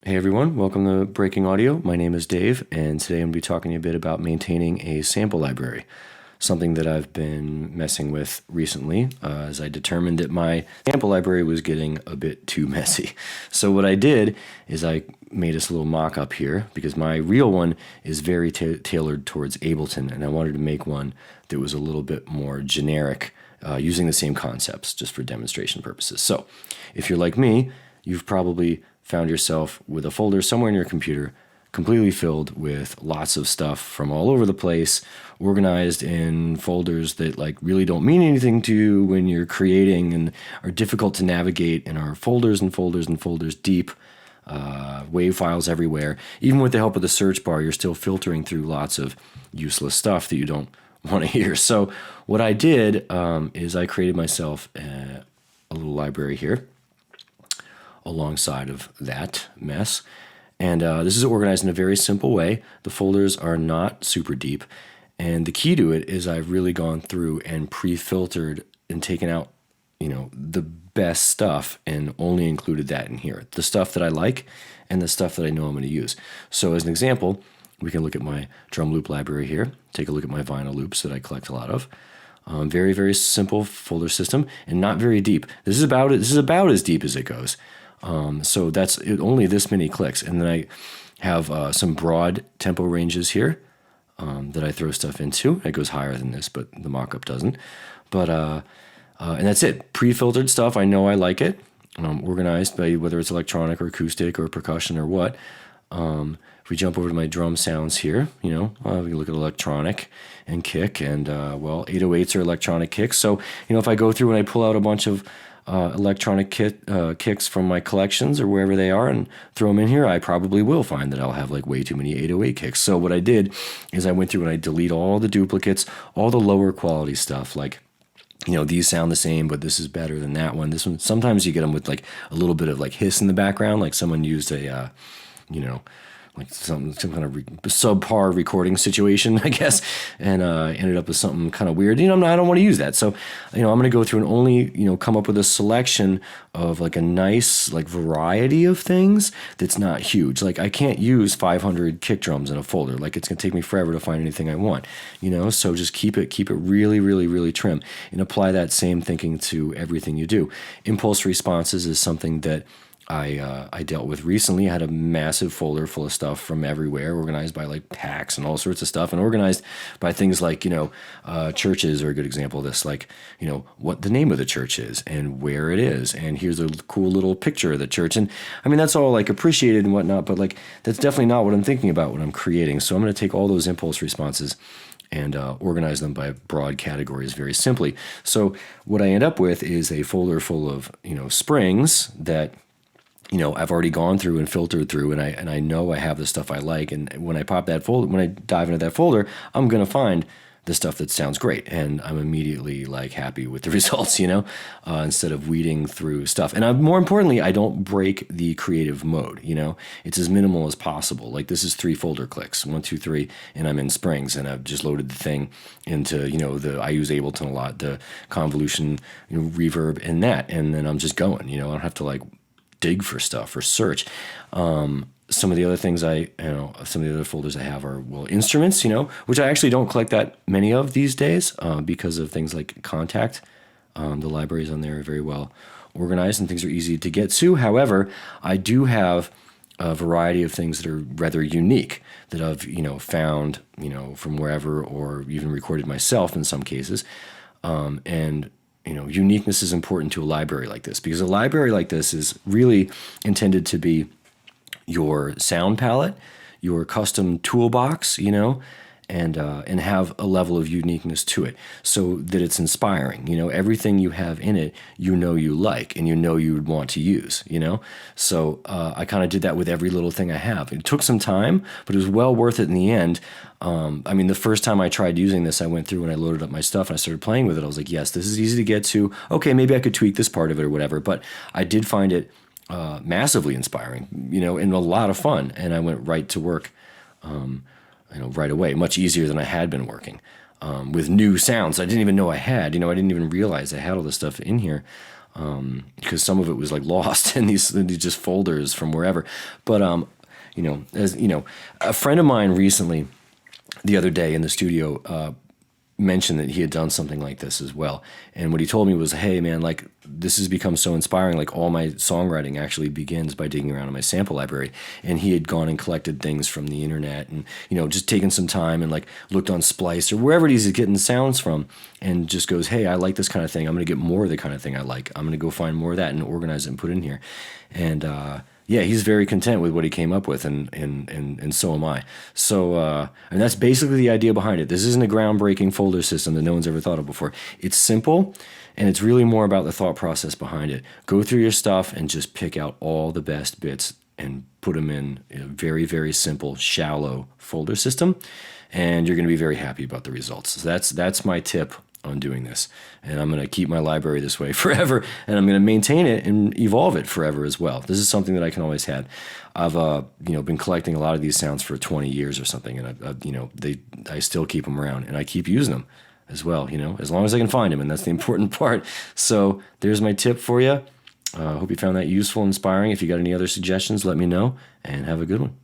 Hey everyone, welcome to Breaking Audio. My name is Dave, and today I'm going to be talking to you a bit about maintaining a sample library, something that I've been messing with recently as I determined that my sample library was getting a bit too messy. So what I did is I made this little mock-up here because my real one is very tailored towards Ableton, and I wanted to make one that was a little bit more generic using the same concepts just for demonstration purposes. So if you're like me, you've probably found yourself with a folder somewhere in your computer completely filled with lots of stuff from all over the place, organized in folders that like really don't mean anything to you when you're creating and are difficult to navigate and are folders and folders and folders deep, WAV files everywhere. Even with the help of the search bar, you're still filtering through lots of useless stuff that you don't want to hear. So what I did is I created myself a little library here alongside of that mess. And this is organized in a very simple way. The folders are not super deep. And the key to it is I've really gone through and pre-filtered and taken out, the best stuff and only included that in here. The stuff that I like and the stuff that I know I'm going to use. So as an example, we can look at my drum loop library here. Take a look at my vinyl loops that I collect a lot of. Very, very simple folder system and not very deep. This is about as deep as it goes. So that's only this many clicks. And then I have some broad tempo ranges here that I throw stuff into. It goes higher than this, but the mock-up doesn't. But and that's it. Pre-filtered stuff. I know I like it. Organized by whether it's electronic or acoustic or percussion or what. If we jump over to my drum sounds here, we can look at electronic and kick. And, 808s are electronic kicks. So, if I go through and I pull out a bunch of electronic kicks from my collections or wherever they are and throw them in here, I probably will find that I'll have like way too many 808 kicks. So what I did is I went through and I delete all the duplicates, all the lower quality stuff, like, these sound the same, but this is better than that one. This one, sometimes you get them with like a little bit of like hiss in the background, like someone used a, like some kind of subpar recording situation, I guess, and ended up with something kind of weird. I don't want to use that. So, I'm going to go through and only, come up with a selection of like a nice like variety of things that's not huge. Like I can't use 500 kick drums in a folder. Like it's going to take me forever to find anything I want, So just keep it really, really, really trim and apply that same thinking to everything you do. Impulse responses is something that I dealt with recently. I had a massive folder full of stuff from everywhere, organized by like packs and all sorts of stuff, and organized by things like, churches are a good example of this, like, what the name of the church is and where it is. And here's a cool little picture of the church. And I mean, that's all like appreciated and whatnot, but like, that's definitely not what I'm thinking about when I'm creating. So I'm going to take all those impulse responses and organize them by broad categories very simply. So what I end up with is a folder full of, springs that I've already gone through and filtered through, and I know I have the stuff I like. And when I when I dive into that folder, I'm gonna find the stuff that sounds great, and I'm immediately like happy with the results, instead of weeding through stuff. And more importantly, I don't break the creative mode. It's as minimal as possible. Like this is 3 folder clicks, 1, 2, 3, and I'm in Springs, and I've just loaded the thing into I use Ableton a lot, the convolution, reverb, and that, and then I'm just going. I don't have to like dig for stuff or search. Some of the other things some of the other folders I have are, instruments, which I actually don't collect that many of these days because of things like Contact. The libraries on there are very well organized and things are easy to get to. However, I do have a variety of things that are rather unique that I've, found, from wherever or even recorded myself in some cases. Uniqueness is important to a library like this because a library like this is really intended to be your sound palette, your custom toolbox, and have a level of uniqueness to it so that it's inspiring. Everything you have in it, you like and you would want to use, So I kind of did that with every little thing I have. It took some time, but it was well worth it in the end. The first time I tried using this, I went through and I loaded up my stuff and I started playing with it. I was like, yes, this is easy to get to. Okay, maybe I could tweak this part of it or whatever, but I did find it massively inspiring, and a lot of fun. And I went right to work, right away, much easier than I had been working with new sounds I didn't even know I had. I didn't even realize I had all this stuff in here. because some of it was like lost in these just folders from wherever. But as you know, a friend of mine recently, the other day in the studio, mentioned that he had done something like this as well. And what he told me was, hey man, like this has become so inspiring. Like all my songwriting actually begins by digging around in my sample library. And he had gone and collected things from the internet and, just taken some time and like looked on Splice or wherever it is he's getting sounds from and just goes, hey, I like this kind of thing. I'm going to get more of the kind of thing I like. I'm going to go find more of that and organize it and put it in here. And, yeah, he's very content with what he came up with, and so am I. So, and that's basically the idea behind it. This isn't a groundbreaking folder system that no one's ever thought of before. It's simple, and it's really more about the thought process behind it. Go through your stuff and just pick out all the best bits and put them in a very, very simple, shallow folder system, and you're going to be very happy about the results. So that's my tip on doing this, and I'm going to keep my library this way forever, and I'm going to maintain it and evolve it forever as well. This is something that I can always have. I've been collecting a lot of these sounds for 20 years or something, and I still keep them around, and I keep using them as well. As long as I can find them, and that's the important part. So there's my tip for you. I hope you found that useful, inspiring. If you got any other suggestions, let me know, and have a good one.